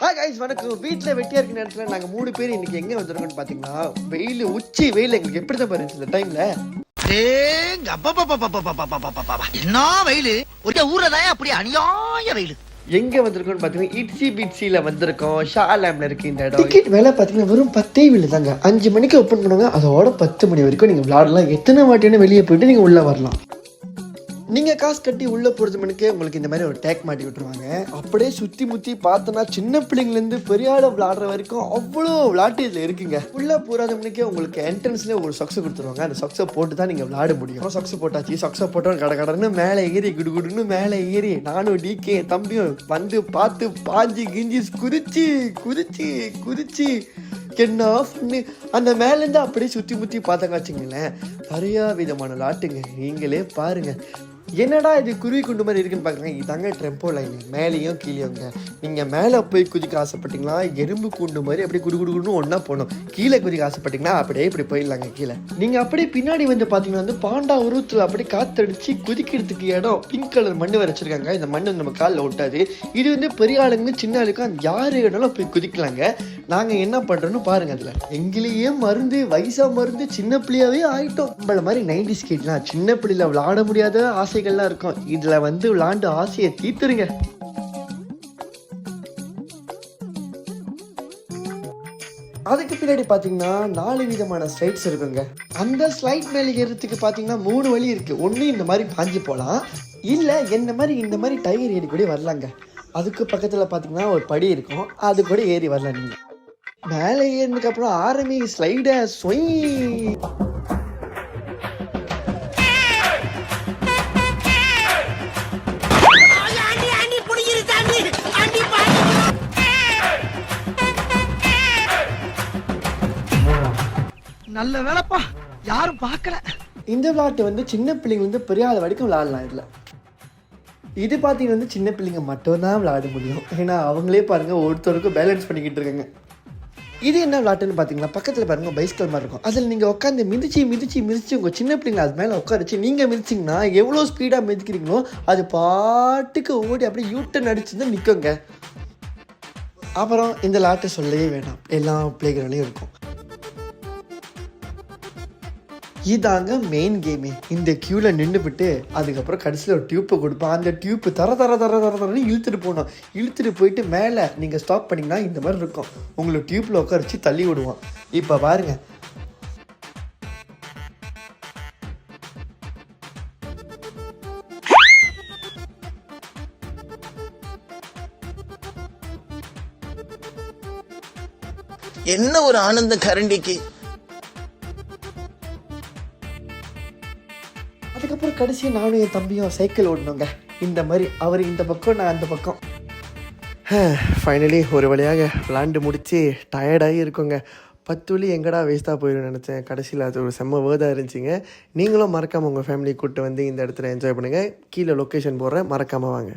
Hi guys, வணக்கம். வீட்டில் வெட்டியாக இருக்கிற நேரத்தில் நாங்கள் 3 பேர் இன்னைக்கு எங்கே வந்திருக்கோம்னு பார்த்தீங்கன்னா, வெயில் உச்சி வெயில் எங்களுக்கு எப்படி தான் பாருங்க இந்த டைமில். என்ன வெயில், ஒரு ஊரதாய அப்படி அநியாய வெயில். எங்கே வந்திருக்கோம்னு பார்த்தீங்கன்னா, இட்ஸி பிட்ஸியில் வந்திருக்கோம். ஷாலாமில் இருக்குது இந்த இடம். டிக்கெட் வேலை பார்த்தீங்கன்னா வெறும் 10 வீல் தாங்க. 5 மணிக்கு ஓப்பன் பண்ணுவாங்க. அதோட 10 மணி வரைக்கும் நீங்கள் விளாடலாம். எத்தனை வாட்டின்னு வெளியே போயிட்டு நீங்கள் உள்ளே வரலாம். நீங்கள் காசு கட்டி உள்ளே போகிறது மணிக்கே உங்களுக்கு இந்த மாதிரி ஒரு டேக் மாட்டி விட்டுருவாங்க. அப்படியே சுற்றி முற்றி பார்த்தோன்னா சின்ன பிள்ளைங்கலேருந்து பெரிய ஆள் விளாடுற வரைக்கும் அவ்வளோ விளாட்டு இதில் இருக்குங்க. உள்ளே போகாத மணிக்கே உங்களுக்கு என்ட்ரன்ஸ்லேயே ஒரு சொக்ஸை கொடுத்துருவாங்க. அந்த சொக்ஸை போட்டு தான் நீங்கள் விளாட முடியும். சொக்ஸை போட்டாச்சு. சொக்ஸை போட்டோம் கடன்னு மேலே ஏறி குடுகுடுன்னு மேலே ஏறி நானும் டிகே தம்பியும் வந்து பார்த்து பாஞ்சு கிஞ்சி குதிச்சு என்ன பண்ணு அந்த மேலேருந்து அப்படியே சுற்றி முற்றி பார்த்தாங்க வச்சுங்களேன். நிறையா விதமான விளாட்டுங்க. நீங்களே பாருங்கள். என்னடா இது குருவி குண்டு மாதிரி இருக்குன்னு பார்க்குறாங்க. இதாங்க ட்ரெம்போ லைன். மேலேயும் கீழேங்க. நீங்கள் மேலே போய் குதிக்க ஆசைப்பட்டீங்களா எறும்பு கூண்டு மாதிரி அப்படியே குடுகுடுன்னு ஒன்றா போகணும். கீழே குதிக்க ஆசைப்பட்டீங்கன்னா அப்படியே இப்படி போயிடலாங்க கீழே. நீங்கள் அப்படியே பின்னாடி வந்து பார்த்தீங்கன்னா வந்து பாண்டா உருவத்தில் அப்படியே காற்றடிச்சு குதிக்கிறதுக்கு இடம் பிங்க் கலர் மண் வரைச்சிருக்காங்க. இந்த மண் நம்ம காலில் ஒட்டாது. இது வந்து பெரிய ஆளுங்க சின்ன ஆளுக்கும் யார் வேணாலும் போய் குதிக்கலாங்க. நாங்கள் என்ன பண்ணுறோன்னு பாருங்கள். அதில் எங்களையே மருந்து வயசாக மருந்து சின்ன பிள்ளையாவே ஆகிட்டோம். நம்மள மாதிரி 90s கிட்லாம் சின்ன பிள்ளையில விளாட முடியாத ஆசைகள்லாம் இருக்கும். இதில் வந்து விளாண்டு ஆசையை தீர்த்துருங்க. அதுக்கு பின்னாடி பார்த்தீங்கன்னா 4 விதமான ஸ்லைட்ஸ் இருக்குங்க. அந்த ஸ்லைட் மேலே ஏறதுக்கு பார்த்தீங்கன்னா 3 வழி இருக்குது. ஒன்று இந்த மாதிரி பாஞ்சு போகலாம், இல்லை இந்த மாதிரி டயர் ஏறி கூட வரலாங்க. அதுக்கு பக்கத்தில் பார்த்தீங்கன்னா ஒரு படி இருக்கும், அது கூட ஏறி வரலாம். நீங்கள் மேலே ஏறினதுக்கப்புறம் ஆரம்பி ஸ்லைடை சொய். நல்ல வேலைப்பா, யாரும் பார்க்கல. இந்த விளையாட்டு வந்து சின்ன பிள்ளைங்க வந்து பெரிய ஆள் வரைக்கும் விளையாடலாம். இதில் இது பார்த்தீங்கன்னா வந்து சின்ன பிள்ளைங்க மட்டும்தான் விளையாட முடியும். ஏன்னா அவங்களே பாருங்கள் ஒருத்தருக்கும் பேலன்ஸ் பண்ணிக்கிட்டு இருக்காங்க. இது என்ன விளையாட்டுன்னு பார்த்தீங்கன்னா பக்கத்தில் பாருங்கள் பைஸ்கல் மாதிரி இருக்கும். அதில் நீங்கள் உட்காந்து மிதிச்சு உங்கள் சின்ன பிள்ளைங்க அது மேலே உட்காரிச்சு நீங்கள் மிதிச்சிங்கன்னா எவ்வளோ ஸ்பீடாக மிதிக்கிறீங்களோ அது பாட்டுக்கு ஓடி அப்படியே யூட்டன் அடிச்சு தான் நிற்குங்க. அப்புறம் இந்த விளையாட்டை சொல்லவே வேண்டாம், எல்லா பிளே கிரவுண்ட்லையும் இருக்கும். இதாங்க மெயின் கேமே. இந்த க்யூவில் நின்றுபிட்டு அதுக்கப்புறம் கடைசியில் ஒரு டியூப்பை கொடுப்பான். அந்த டியூப்பு தரன்னு இழுத்துட்டு போகணும். இழுத்துட்டு போயிட்டு மேலே நீங்கள் ஸ்டாப் பண்ணிங்கன்னா இந்த மாதிரி இருக்கும். உங்களை டியூப்பில் உட்காரிச்சு தள்ளி விடுவோம். இப்போ பாருங்கள். என்ன ஒரு ஆனந்தம் கரண்டிக்கு. அதுக்கப்புறம் கடைசியாக நானும் என் தம்பியும் சைக்கிள் ஓடணுங்க. இந்த மாதிரி அவர் இந்த பக்கம் நான் அந்த பக்கம். ஃபைனலி ஒரு வழியாக விளாண்டு முடித்து டயர்டாகி இருக்குங்க. 10 வழி எங்கடா வேஸ்ட்டாக போயிடும்னு நினச்சேன். கடைசியில் அது ஒரு செம்ம வேர்டாக இருந்துச்சுங்க. நீங்களும் மறக்காமல் உங்கள் ஃபேமிலி கூப்பிட்டு வந்து இந்த இடத்துல என்ஜாய் பண்ணுங்கள். கீழே லொக்கேஷன் போடுறேன், மறக்காமல் வாங்க.